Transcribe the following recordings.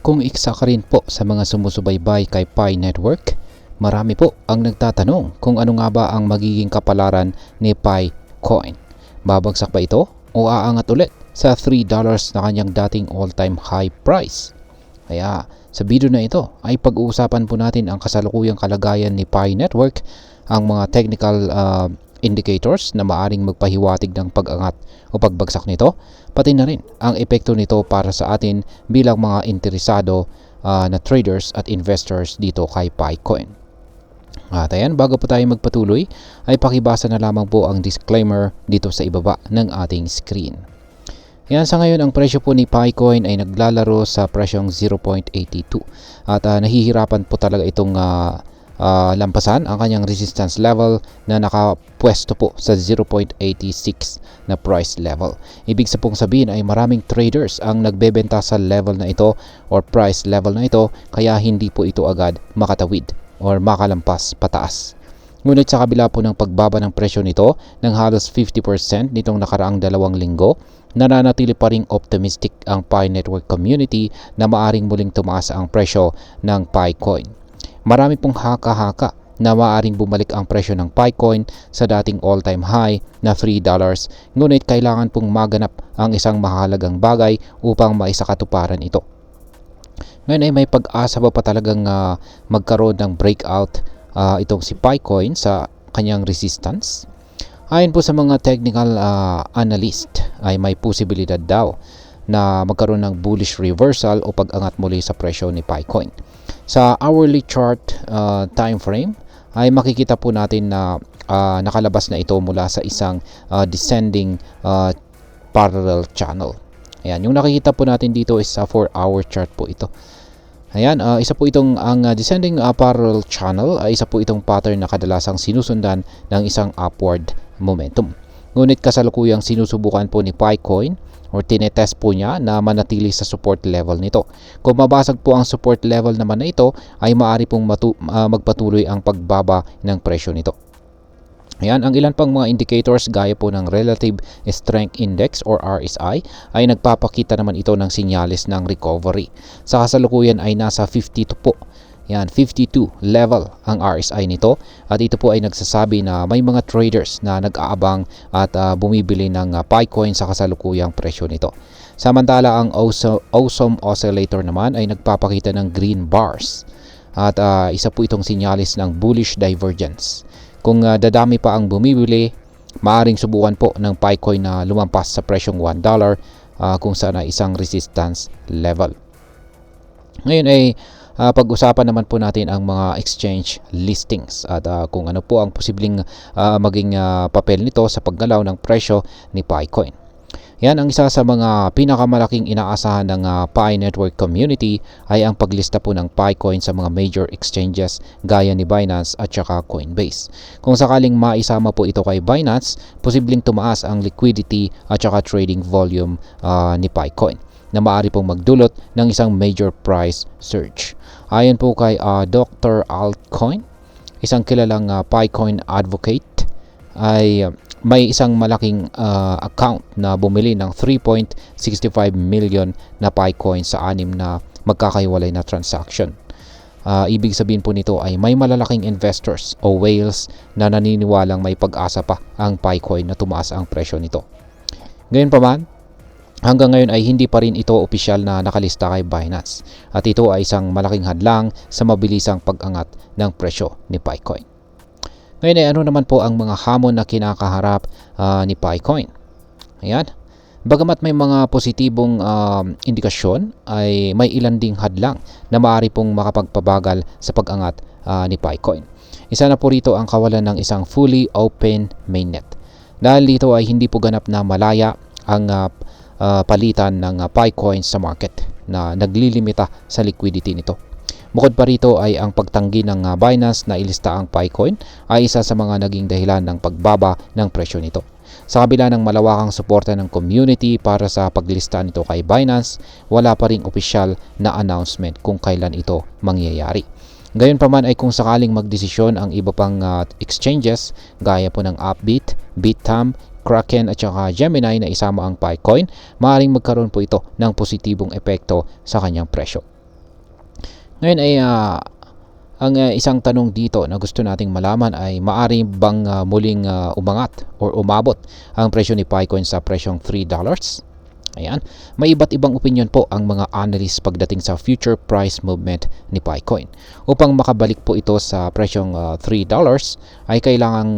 Kung isa ka rin po sa mga sumusubaybay kay Pi Network, marami po ang nagtatanong kung ano nga ba ang magiging kapalaran ni Pi Coin. Babagsak ba ito o aangat ulit sa $3 na kanyang dating all-time high price? Kaya sa video na ito ay pag-uusapan po natin ang kasalukuyang kalagayan ni Pi Network, ang mga technical indicators na maaring magpahiwatig ng pag-angat o pagbagsak nito, pati na rin ang epekto nito para sa atin bilang mga interesado na traders at investors dito kay Picoin. At ayan, bago po tayo magpatuloy ay pakibasa na lamang po ang disclaimer dito sa ibaba ng ating screen. Yan, sa ngayon ang presyo po ni Picoin ay naglalaro sa presyong 0.82 at nahihirapan po talaga itong lampasan ang kanyang resistance level na nakapwesto po sa 0.86 na price level. Ibig sabihin ay maraming traders ang nagbebenta sa level na ito or price level na ito, kaya hindi po ito agad makatawid or makalampas pataas. Ngunit sa kabila po ng pagbaba ng presyo nito ng halos 50% nitong nakaraang 2 linggo, nananatili pa ring optimistic ang Pi Network community na maaring muling tumaas ang presyo ng Picoin. Marami pong haka-haka na maaring bumalik ang presyo ng Picoin sa dating all-time high na $3, ngunit kailangan pong maganap ang isang mahalagang bagay upang maisakatuparan ito. Ngayon ay may pag-asa pa talagang magkaroon ng breakout itong si Picoin sa kanyang resistance. Ayon po sa mga technical analyst ay may posibilidad daw na magkaroon ng bullish reversal o pag-angat muli sa presyo ni Picoin. Sa hourly chart time frame ay makikita po natin na nakalabas na ito mula sa isang descending parallel channel. Ayan, yung nakikita po natin dito is sa 4-hour chart po ito. Ayan, isa po itong ang descending parallel channel ay isa po itong pattern na kadalasang sinusundan ng isang upward momentum. Ngunit kasalukuyang sinusubukan po ni Picoin or tinetest po niya na manatili sa support level nito. Kung mabasag po ang support level naman na ito, ay maaari pong magpatuloy ang pagbaba ng presyo nito. Ayan, ang ilan pang mga indicators gaya po ng Relative Strength Index or RSI ay nagpapakita naman ito ng senyales ng recovery. Sa kasalukuyan ay nasa 52 po. Yan, 52 level ang RSI nito at ito po ay nagsasabi na may mga traders na nag-aabang at bumibili ng Picoin sa kasalukuyang presyo nito. Samantala ang Awesome Oscillator naman ay nagpapakita ng green bars at isa po itong sinyalis ng bullish divergence. Kung dadami pa ang bumibili, maaring subukan po ng Picoin na lumampas sa presyong $1 kung saan ay isang resistance level. Ngayon ay pag-usapan naman po natin ang mga exchange listings at kung ano po ang posibleng maging papel nito sa paggalaw ng presyo ni Picoin. Yan, ang isa sa mga pinakamalaking inaasahan ng Pi Network community ay ang paglista po ng Picoin sa mga major exchanges gaya ni Binance at saka Coinbase. Kung sakaling maisama po ito kay Binance, posibleng tumaas ang liquidity at saka trading volume ni Picoin na maaari pong magdulot ng isang major price surge. Ayon po kay Dr. Altcoin, isang kilalang Picoin advocate, ay may isang malaking account na bumili ng 3.65 million na Picoin sa 6 na magkakahiwalay na transaction. Ibig sabihin po nito ay may malalaking investors o whales na naniniwalang may pag-asa pa ang Picoin na tumaas ang presyo nito. Gayunpaman, hanggang ngayon ay hindi pa rin ito opisyal na nakalista kay Binance at ito ay isang malaking hadlang sa mabilisang pag-angat ng presyo ni Picoin. Ngayon ay ano naman po ang mga hamon na kinakaharap ni Picoin? Ayan. Bagamat may mga positibong indikasyon, ay may ilan ding hadlang na maaari pong makapagpabagal sa pag-angat ni Picoin. Isa na po rito ang kawalan ng isang fully open mainnet. Dahil dito ay hindi po ganap na malaya ang palitan ng Picoin sa market na naglilimita sa liquidity nito. Bukod pa rito ay ang pagtanggi ng Binance na ilista ang Picoin ay isa sa mga naging dahilan ng pagbaba ng presyo nito. Sa kabila ng malawakang suporta ng community para sa paglista nito kay Binance, wala pa ring opisyal na announcement kung kailan ito mangyayari. Gayunpaman ay kung sakaling magdesisyon ang iba pang exchanges gaya po ng Upbit, Bitam, Kraken at saka Gemini na isama ang Picoin, maaaring magkaroon po ito ng positibong epekto sa kanyang presyo. Ngayon ay ang isang tanong dito na gusto nating malaman ay maaari bang muling umangat or umabot ang presyo ni Picoin sa presyong $3? Ayan, may iba't ibang opinion po ang mga analysts pagdating sa future price movement ni Picoin. Upang makabalik po ito sa presyong $3 ay kailangang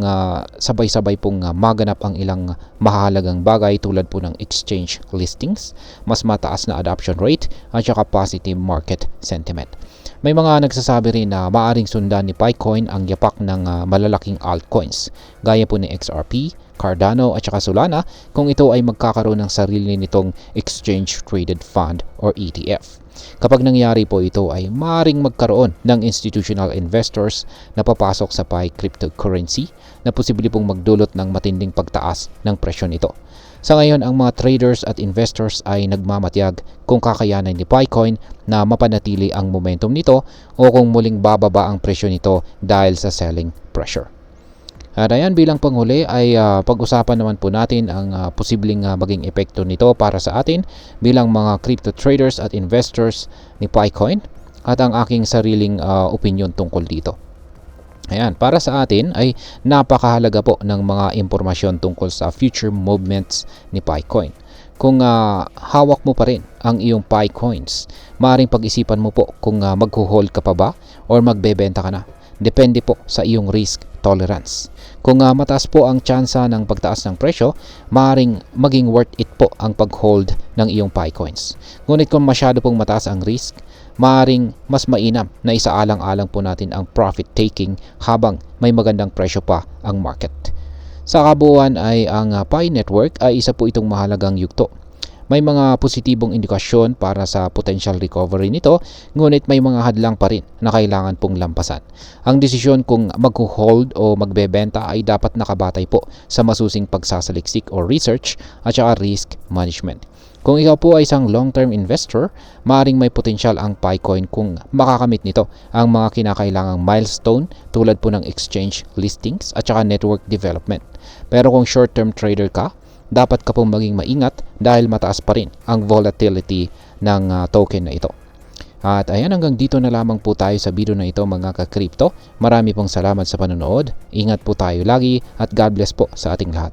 sabay-sabay pong maganap ang ilang mahalagang bagay tulad po ng exchange listings, mas mataas na adoption rate at saka positive market sentiment. May mga nagsasabi rin na maaaring sundan ni Picoin ang yapak ng malalaking altcoins gaya po ni XRP, Cardano at saka Solana kung ito ay magkakaroon ng sarili nitong Exchange Traded Fund or ETF. Kapag nangyari po ito ay maaaring magkaroon ng institutional investors na papasok sa Pi cryptocurrency na posible pong magdulot ng matinding pagtaas ng presyo nito. Sa ngayon, ang mga traders at investors ay nagmamatiyag kung kakayanan ni Picoin na mapanatili ang momentum nito o kung muling bababa ang presyo nito dahil sa selling pressure. At ayan, bilang panghuli ay pag-usapan naman po natin ang posibleng maging epekto nito para sa atin bilang mga crypto traders at investors ni Picoin at ang aking sariling opinion tungkol dito. Ayan, para sa atin ay napakahalaga po ng mga impormasyon tungkol sa future movements ni Picoin. Kung hawak mo pa rin ang iyong Picoins, maaaring pag-isipan mo po kung magho-hold ka pa ba or magbebenta ka na. Depende po sa iyong risk tolerance. Kung mataas po ang tsansa ng pagtaas ng presyo, maaaring maging worth it po ang pag-hold ng iyong Picoins. Ngunit kung masyado pong mataas ang risk, maaaring mas mainam na isaalang-alang po natin ang profit taking habang may magandang presyo pa ang market. Sa kabuuan ay ang Pi Network ay isa po itong mahalagang yugto. May mga positibong indikasyon para sa potential recovery nito, ngunit may mga hadlang pa rin na kailangan pong lampasan. Ang desisyon kung mag-hold o magbebenta ay dapat nakabatay po sa masusing pagsasaliksik o research at saka risk management. Kung ikaw po ay isang long-term investor, maaaring may potensyal ang Picoin kung makakamit nito ang mga kinakailangang milestone tulad po ng exchange listings at saka network development. Pero kung short-term trader ka, dapat ka pong maging maingat dahil mataas pa rin ang volatility ng token na ito. At ayan, hanggang dito na lamang po tayo sa video na ito mga ka-crypto. Marami pong salamat sa panonood. Ingat po tayo lagi at God bless po sa ating lahat.